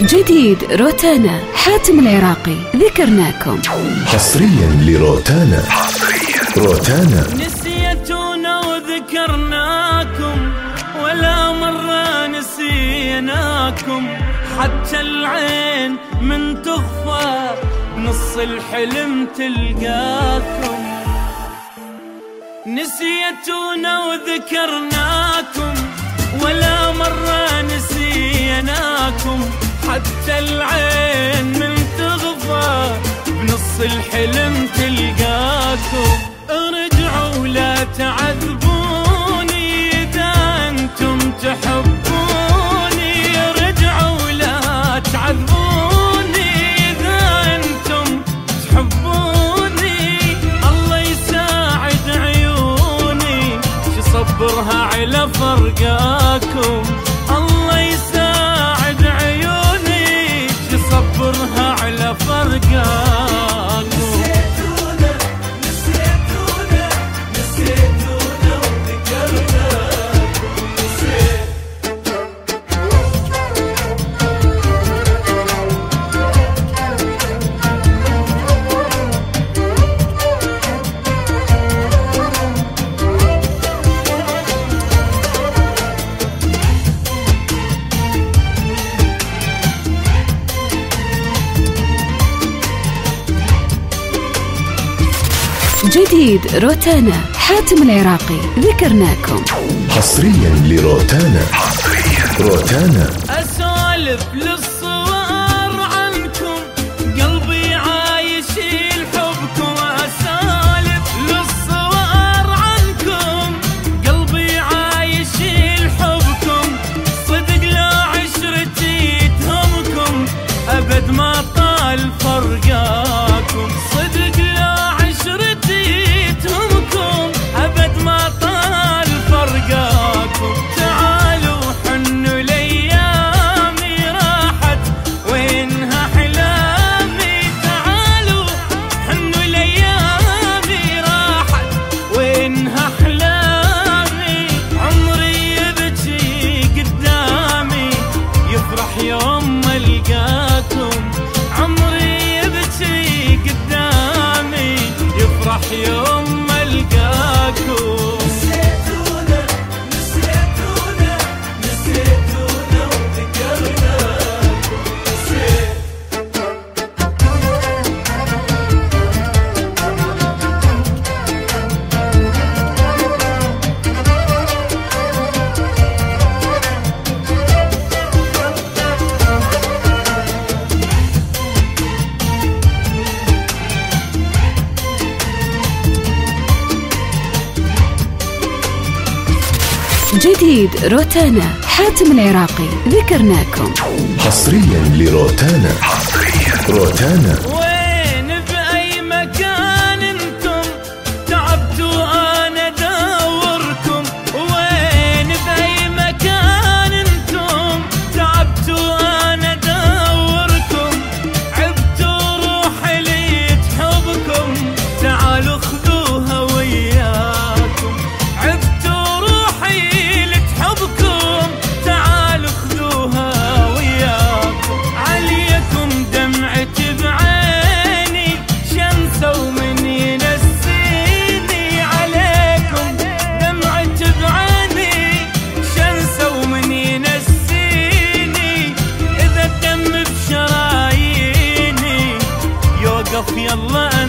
جديد روتانا حاتم العراقي ذكرناكم حصريا لروتانا. روتانا نسيتونا وذكرناكم ولا مرة نسيناكم، حتى العين من تغفى نص الحلم تلقاكم. نسيتونا وذكرناكم ولا مرة نسيناكم، حتى العين من تغفى بنص الحلم تلقاكم. ارجعوا لا تعذبوني إذا أنتم تحبوني، ارجعوا لا تعذبوني إذا أنتم تحبوني. الله يساعد عيوني يصبرها على فرقاكم، الله يساعد عيوني يصبرها على فرقاكم. جديد روتانا حاتم العراقي ذكرناكم حصريا لروتانا. روتانا أسولف للصور عنكم قلبي عايش الحبكم، أسولف للصور عنكم قلبي عايش الحبكم. صدق لا عشرتي تهمكم أبد ما طال فرقاكم، صدق لا عشرتي تهمكم أبد ما طال فرقاكم. تعالوا حنوا لأيامي راحت وينها أحلامي، تعالوا حنوا لأيامي راحت وينها أحلامي. عمري يبكي قدامي يفرح يوم ما ألقاكم، عمري يبكي قدامي يفرح يوم ما ألقاكم. نسيتونا نسيتونا نسيتونا وذكرناكم. جديد روتانا حاتم العراقي ذكرناكم حصريا لروتانا. روتانا وين بأي مكان انتم تعبتوا أنا دوركم، وين بأي مكان انتم تعبتوا أنا دوركم. عبتوا روحي لي تحبكم تعالوا خذوها وياكم، عبتوا روحي لتحبكم تعالوا خذوها وياكم. عليكم دمعتي بعيني شمسوا من ينسيني، عليكم دمعتي بعيني شمسوا من ينسيني. إذا الدم بشراييني يوقف يلا